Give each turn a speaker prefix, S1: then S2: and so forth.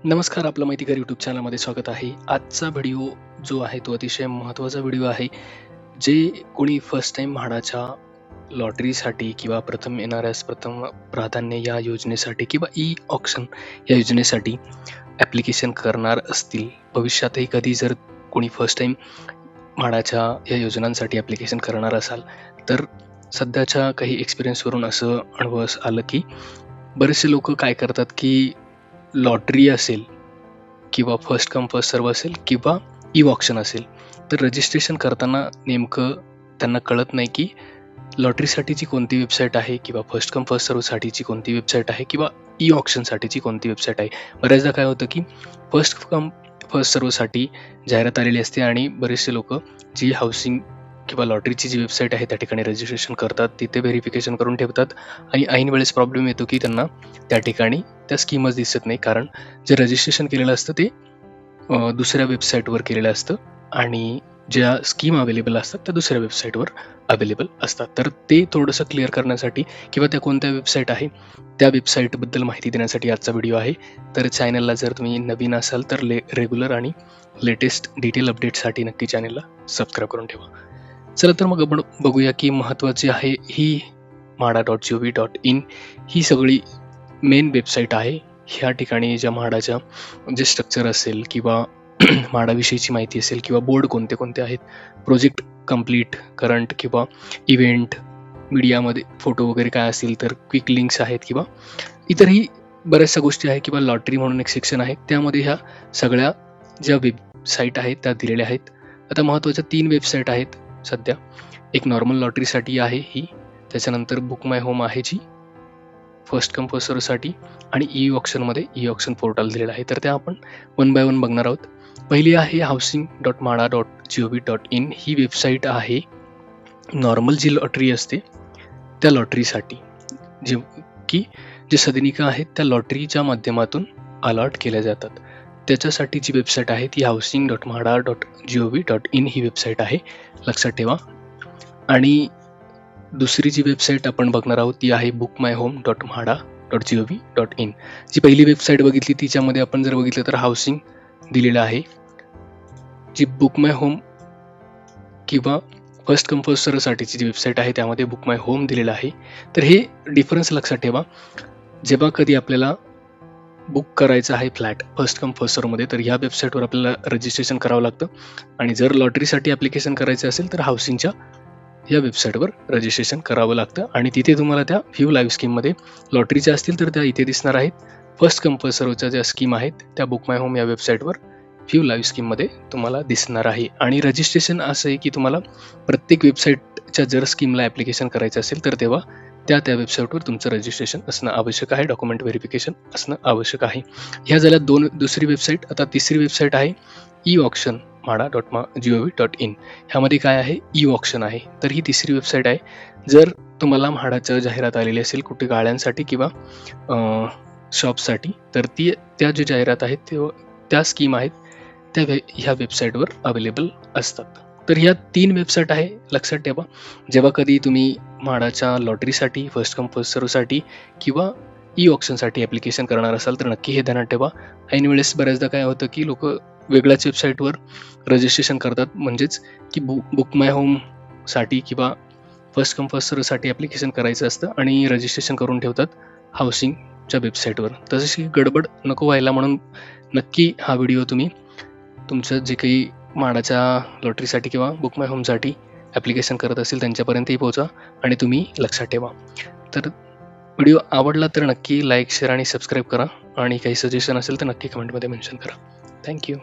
S1: नमस्कार, आपलं माहितीगार यूट्यूब चॅनलमध्ये स्वागत आहे. आजचा व्हिडिओ जो आहे तो अतिशय महत्त्वाचा व्हिडिओ आहे. जे कोणी फर्स्ट टाईम म्हाडाच्या लॉटरीसाठी किंवा प्रथम येणाऱ्यास प्रथम प्राधान्य या योजनेसाठी किंवा ई ऑक्शन या योजनेसाठी ॲप्लिकेशन करणार असतील, भविष्यातही कधी जर कोणी फर्स्ट टाईम म्हाडाच्या या योजनांसाठी ॲप्लिकेशन करणार असाल, तर सध्याच्या काही एक्सपिरियन्सवरून असं अनुभवास आलं की बरेचसे लोकं काय करतात की लॉटरी असेल किंवा फर्स्ट कम फर्स्ट सर्व असेल किंवा ई ऑक्शन असेल, तर रजिस्ट्रेशन करताना नेमकं त्यांना कळत नाही की लॉटरीसाठीची कोणती वेबसाईट आहे किंवा फर्स्ट कम फर्स्ट सर्वसाठीची कोणती वेबसाईट आहे किंवा ई ऑक्शनसाठीची कोणती वेबसाईट आहे. बऱ्याचदा काय होतं की फर्स्ट कम फर्स्ट सर्वसाठी जाहिरात आलेली असते आणि बरेचसे लोक जी हाऊसिंग किंवा लॉटरीची जी वेबसाईट आहे त्या ठिकाणी रजिस्ट्रेशन करतात, तिथे व्हेरिफिकेशन करून ठेवतात आणि ऐन वेळेस प्रॉब्लेम येतो की त्यांना त्या ठिकाणी त्या स्कीमच दिसत नाही, कारण जे रजिस्ट्रेशन केलेलं असतं ते दुसऱ्या वेबसाईटवर केलेलं असतं आणि ज्या स्कीम अवेलेबल असतात त्या दुसऱ्या वेबसाईटवर अवेलेबल असतात. तर ते थोडंसं क्लिअर करण्यासाठी किंवा त्या कोणत्या वेबसाईट आहे त्या वेबसाईटबद्दल माहिती देण्यासाठी आजचा व्हिडिओ आहे. तर चॅनलला जर तुम्ही नवीन असाल तर रेग्युलर आणि लेटेस्ट डिटेल अपडेटसाठी नक्की चॅनलला सबस्क्राईब करून ठेवा. चला तर मग आपण बघूया की महत्त्वाची आहे ही म्हाडा.gov.in ही सगळी मेन वेबसाईट आहे. ह्या ठिकाणी ज्या म्हाडाच्या जे स्ट्रक्चर असेल किंवा म्हाडाविषयीची माहिती असेल किंवा बोर्ड कोणते कोणते आहेत, प्रोजेक्ट कंप्लीट, करंट किंवा इव्हेंट, मीडियामध्ये फोटो वगैरे काय असतील तर क्विक लिंक्स आहेत किंवा इतरही बऱ्याचशा गोष्टी आहेत किंवा लॉटरी म्हणून एक सेक्शन आहे, त्यामध्ये ह्या सगळ्या ज्या वेबसाईट आहेत त्या दिलेल्या आहेत. आता महत्त्वाच्या 3 वेबसाईट आहेत सध्या. एक नॉर्मल लॉटरीसाठी आहे ही, त्याच्यानंतर बुक माय होम आहे जी फर्स्ट कम फर्स्ट सर्वसाठी आणि ई ऑक्शनमध्ये ई ऑक्शन पोर्टल दिलेलं आहे. तर त्या आपण वन बाय वन बघणार आहोत. पहिली आहे housing.mhada.gov.in ही वेबसाईट आहे नॉर्मल जी लॉटरी असते त्या लॉटरीसाठी, जे की जे सदनिका आहेत त्या लॉटरीच्या माध्यमातून अलॉट केल्या जातात. त्याच्यासाठी जी वेबसाईट आहे ती housing.mhada.gov.in ही वेबसाईट आहे, लक्षात ठेवा. आणि दुसरी जी वेबसाईट आपण बघणार आहोत ती आहे bookmyhome.mhada.gov.in. जी पहिली वेबसाईट बघितली तिच्यामध्ये आपण जर बघितलं तर हाऊसिंग दिलेलं आहे. जी बुक माय होम किंवा फर्स्ट कम फर्स्ट सर्वसाठीची जी वेबसाईट आहे त्यामध्ये बुक माय होम दिलेलं आहे. तर हे डिफरन्स लक्षात ठेवा. जेव्हा कधी आपल्याला बुक करायचं आहे फ्लॅट फर्स्ट कम फर्स्ट सर्वमध्ये, तर ह्या वेबसाईटवर आपल्याला रजिस्ट्रेशन करावं लागतं आणि जर लॉटरीसाठी ॲप्लिकेशन करायचं असेल तर हाऊसिंगच्या या वेबसाईटवर रजिस्ट्रेशन करावं लागतं आणि तिथे तुम्हाला त्या व्ह्यू लाईव्ह स्कीममध्ये लॉटरीच्या असतील तर त्या इथे दिसणार आहेत. फर्स्ट कम फर्स्ट सर्वच्या ज्या स्कीम आहेत त्या बुक माय होम या वेबसाईटवर व्ह्यू लाईव्ह स्कीममध्ये तुम्हाला दिसणार आहे. आणि रजिस्ट्रेशन असं आहे की तुम्हाला प्रत्येक वेबसाईटच्या जर स्कीमला ॲप्लिकेशन करायचं असेल तर तेव्हा त्या वेबसाईटवर तुमचं रजिस्ट्रेशन असणं आवश्यक आहे, डॉक्युमेंट व्हेरिफिकेशन असणं आवश्यक आहे. ह्या झाल्या दुसरी वेबसाईट. आता तिसरी वेबसाईट आहे ई ऑक्शन म्हाडा.gov.in. ह्यामध्ये काय आहे, ई ऑक्शन आहे. तर ही तिसरी वेबसाईट आहे. जर तुम्हाला म्हाडाचं जाहिरात आलेली असेल कुठे गाळ्यांसाठी किंवा शॉपसाठी, तर त्या ज्या जाहिरात आहेत त्या स्कीम आहेत त्या ह्या वेबसाईटवर अवेलेबल असतात. तर ह्या 3 वेबसाईट आहे, लक्षात ठेवा. जेव्हा कधी तुम्ही म्हाडाच्या लॉटरीसाठी फर्स्ट कम फर्स्ट सर्वसाठी किंवा ई ऑक्शनसाठी ॲप्लिकेशन करणार असाल तर नक्की हे ध्यानात ठेवा. ऐन वेळेस बऱ्याचदा काय होतं की लोक वेगळ्याच वेबसाईटवर रजिस्ट्रेशन करतात, म्हणजेच की बुक माय होमसाठी किंवा फर्स्ट कम फर्स्ट सर्वसाठी ॲप्लिकेशन करायचं असतं आणि रजिस्ट्रेशन करून ठेवतात हाऊसिंगच्या वेबसाईटवर. तशी गडबड नको व्हायला म्हणून नक्की हा व्हिडिओ तुम्ही तुमचं जे काही म्हाडाच्या लॉटरीसाठी किंवा बुक माय होमसाठी ॲप्लिकेशन करत असेल त्यांच्यापर्यंतही पोहोचा आणि तुम्ही लक्षात ठेवा. तर व्हिडिओ आवडला तर नक्की लाईक, शेअर आणि सबस्क्राईब करा आणि काही सजेशन असेल तर नक्की कमेंटमध्ये मेन्शन करा. थँक्यू.